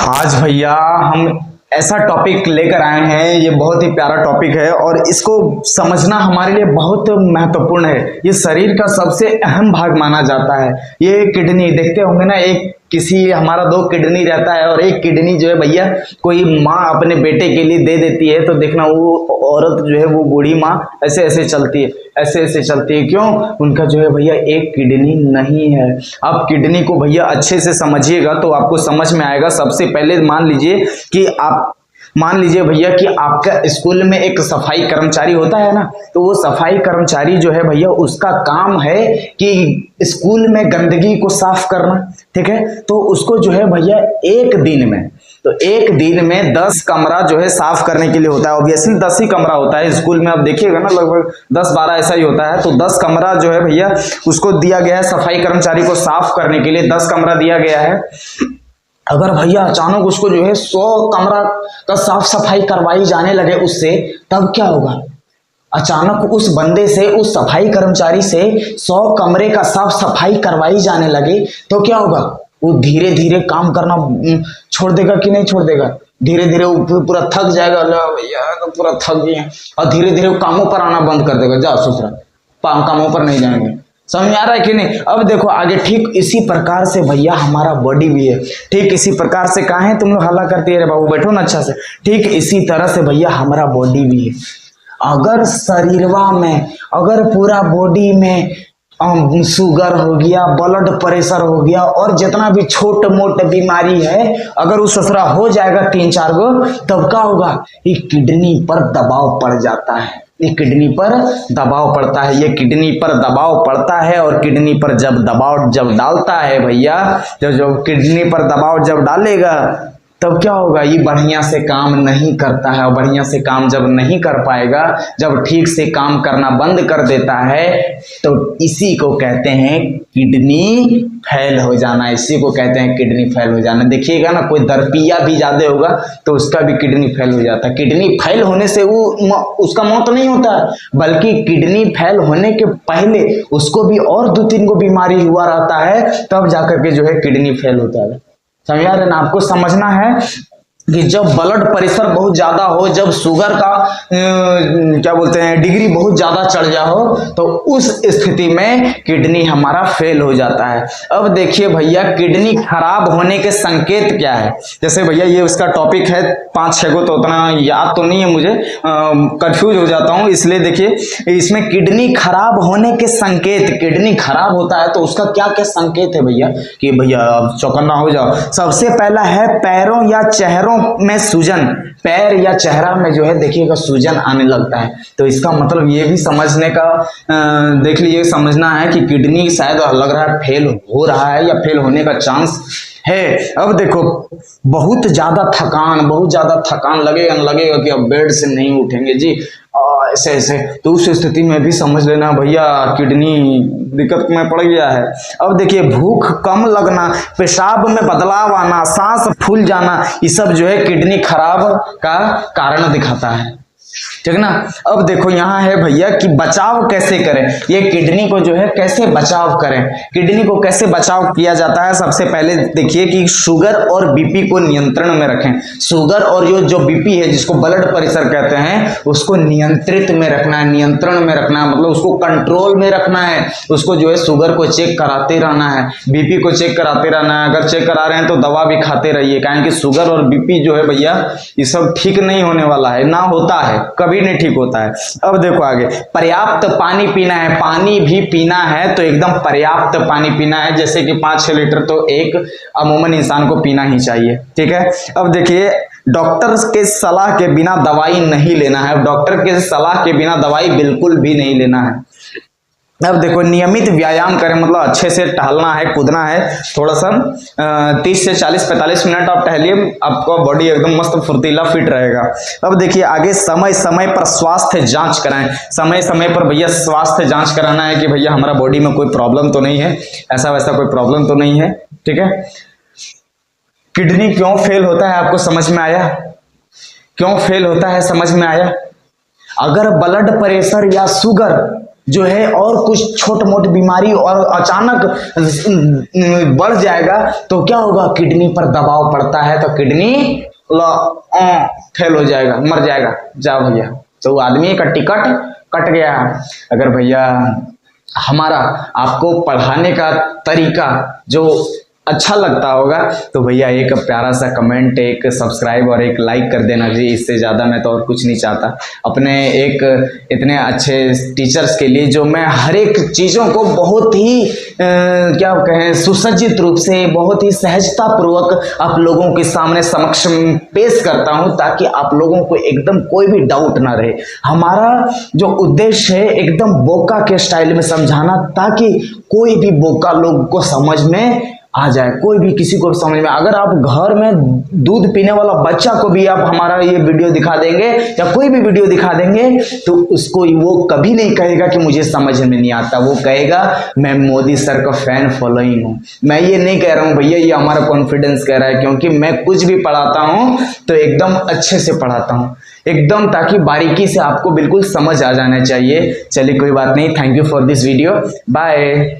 आज भैया हम ऐसा टॉपिक लेकर आए हैं। ये बहुत ही प्यारा टॉपिक है और इसको समझना हमारे लिए बहुत महत्वपूर्ण है। ये शरीर का सबसे अहम भाग माना जाता है। ये किडनी देखते होंगे ना, एक किसी हमारा दो किडनी रहता है और एक किडनी जो है भैया कोई माँ अपने बेटे के लिए दे देती है, तो देखना वो औरत जो है वो बूढ़ी माँ ऐसे ऐसे चलती है, ऐसे ऐसे चलती है। क्यों? उनका जो है भैया एक किडनी नहीं है। आप किडनी को भैया अच्छे से समझिएगा तो आपको समझ में आएगा। सबसे पहले मान लीजिए भैया कि आपका स्कूल में एक सफाई कर्मचारी होता है ना, तो वो सफाई कर्मचारी जो है भैया उसका काम है कि स्कूल में गंदगी को साफ करना, ठीक है। तो उसको जो है भैया एक दिन में 10 कमरा जो है साफ करने के लिए होता है। ऑब्वियसली 10 ही कमरा होता है स्कूल में, आप देखिएगा ना लगभग 10-12 ऐसा ही होता है। तो 10 कमरा जो है भैया उसको दिया गया है, सफाई कर्मचारी को साफ करने के लिए 10 कमरा दिया गया है। अगर भैया अचानक उसको जो है 100 कमरा का साफ सफाई करवाई जाने लगे उससे, तब क्या होगा? अचानक उस बंदे से, उस सफाई कर्मचारी से 100 कमरे का साफ सफाई करवाई जाने लगे तो क्या होगा? वो धीरे धीरे काम करना छोड़ देगा कि नहीं छोड़ देगा? धीरे धीरे वो पूरा थक जाएगा। भैया तो पूरा थक गए, और धीरे धीरे वो कामों पर आना बंद कर देगा। जाओ ससुरा, कामों पर नहीं जाएंगे। समझ आ रहा है कि नहीं? अब देखो आगे, ठीक इसी प्रकार से भैया हमारा बॉडी भी है। ठीक इसी प्रकार से, कहाँ है तुम लोग हल्ला करती है? रे बाबू बैठो ना अच्छा से। ठीक इसी तरह से भैया हमारा बॉडी भी है। अगर शरीरवा में, अगर पूरा बॉडी में शुगर हो गया, ब्लड प्रेशर हो गया और जितना भी छोट मोट बीमारी है, अगर उस ससुरा हो जाएगा 3-4 गो, तब क्या होगा? ये किडनी पर दबाव पड़ जाता है। ये किडनी पर दबाव पड़ता है। ये किडनी पर दबाव पड़ता है और किडनी पर जब डालता है भैया, जब किडनी पर दबाव जब डालेगा तब क्या होगा? ये बढ़िया से काम नहीं करता है। और बढ़िया से काम जब नहीं कर पाएगा, जब ठीक से काम करना बंद कर देता है, तो इसी को कहते हैं किडनी फेल हो जाना। इसी को कहते हैं किडनी फेल हो जाना। देखिएगा ना, कोई दरपिया भी ज्यादा होगा तो उसका भी किडनी फेल हो जाता है। किडनी फेल होने से उसका मौत नहीं होता, बल्कि किडनी फेल होने के पहले उसको भी और 2-3 गो बीमारी हुआ रहता है, तब जाकर के जो है किडनी फेल होता है। समझ रहे ना? आपको समझना है कि जब ब्लड प्रेशर बहुत ज्यादा हो, जब शुगर का क्या बोलते हैं डिग्री बहुत ज्यादा चढ़ जा हो, तो उस स्थिति में किडनी हमारा फेल हो जाता है। अब देखिए भैया, किडनी खराब होने के संकेत क्या है? जैसे भैया ये उसका टॉपिक है 5-6 गो, तो उतना याद तो नहीं है मुझे, कंफ्यूज हो जाता हूँ। इसलिए देखिए इसमें किडनी खराब होने के संकेत, किडनी खराब होता है तो उसका क्या क्या संकेत है भैया, कि भैया अब चौकन्ना हो जाओ। सबसे पहला है पैरों या चेहरों में सूजन। पैर या चेहरा में जो है देखिएगा सूजन आने लगता है, तो इसका मतलब ये भी समझने का देख लीजिए, समझना है कि किडनी शायद लग रहा है फेल हो रहा है या फेल होने का चांस है। अब देखो बहुत ज्यादा थकान लगेगा कि अब बेड से नहीं उठेंगे जी, ऐसे ऐसे, तो उस स्थिति में भी समझ लेना भैया किडनी दिक्कत में पड़ गया है। अब देखिए भूख कम लगना, पेशाब में बदलाव आना, सांस फूल जाना, ये सब जो है किडनी खराब का कारण दिखाता है, ठीक ना। अब देखो यहाँ है भैया कि बचाव कैसे करें, ये किडनी को जो है कैसे बचाव करें। किडनी को कैसे बचाव किया जाता है? सबसे पहले देखिए कि शुगर और बीपी को नियंत्रण में रखें। शुगर और जो बीपी है, जिसको ब्लड प्रेशर कहते हैं, उसको नियंत्रित में रखना है, नियंत्रण में रखना है, मतलब उसको कंट्रोल में रखना है। उसको जो है शुगर को चेक कराते रहना है, बीपी को चेक कराते रहना है। अगर चेक करा रहे हैं तो दवा भी खाते रहिए, कारण कि शुगर और बीपी जो है भैया ये सब ठीक नहीं होने वाला है, ना होता है, कभी नहीं ठीक होता है। अब देखो आगे, पर्याप्त पानी पीना है। पानी भी पीना है तो एकदम पर्याप्त पानी पीना है, जैसे कि 5-6 लीटर तो एक अमूमन इंसान को पीना ही चाहिए, ठीक है। अब देखिए डॉक्टर के सलाह के बिना दवाई नहीं लेना है। डॉक्टर के सलाह के बिना दवाई बिल्कुल भी नहीं लेना है। अब देखो नियमित व्यायाम करें, मतलब अच्छे से टहलना है, कूदना है थोड़ा सा, 30 से 40-45 मिनट आप टहलिए, आपका बॉडी एकदम मस्त फुर्तीला फिट रहेगा। अब देखिए आगे, समय समय पर स्वास्थ्य जांच कराएं। समय समय पर भैया स्वास्थ्य जांच कराना है कि भैया हमारा बॉडी में कोई प्रॉब्लम तो नहीं है, ऐसा वैसा कोई प्रॉब्लम तो नहीं है, ठीक है। किडनी क्यों फेल होता है आपको समझ में आया? क्यों फेल होता है समझ में आया? अगर ब्लड प्रेशर या शुगर जो है और कुछ छोट मोट बीमारी और अचानक बढ़ जाएगा तो क्या होगा, किडनी पर दबाव पड़ता है तो किडनी फेल हो जाएगा, मर जाएगा। जा भैया, तो आदमी का टिकट कट गया। अगर भैया हमारा आपको पढ़ाने का तरीका जो अच्छा लगता होगा तो भैया एक प्यारा सा कमेंट, एक सब्सक्राइब और एक लाइक कर देना जी। इससे ज़्यादा मैं तो और कुछ नहीं चाहता अपने एक इतने अच्छे टीचर्स के लिए, जो मैं हर एक चीज़ों को बहुत ही क्या कहें सुसज्जित रूप से, बहुत ही सहजता पूर्वक आप लोगों के सामने समक्ष पेश करता हूं, ताकि आप लोगों को एकदम कोई भी डाउट ना रहे। हमारा जो उद्देश्य है एकदम बोका के स्टाइल में समझाना, ताकि कोई भी बोका लोग को समझ में आ जाए, कोई भी किसी को समझ में। अगर आप घर में दूध पीने वाला बच्चा को भी आप हमारा ये वीडियो दिखा देंगे या कोई भी वीडियो दिखा देंगे तो उसको वो कभी नहीं कहेगा कि मुझे समझ में नहीं आता, वो कहेगा मैं मोदी सर का फैन फॉलोइंग हूँ। मैं ये नहीं कह रहा हूँ भैया, ये हमारा कॉन्फिडेंस कह रहा है, क्योंकि मैं कुछ भी पढ़ाता हूँ तो एकदम अच्छे से पढ़ाता हूँ, एकदम ताकि बारीकी से आपको बिल्कुल समझ आ जाना चाहिए। चलिए कोई बात नहीं, thank you for this video, bye.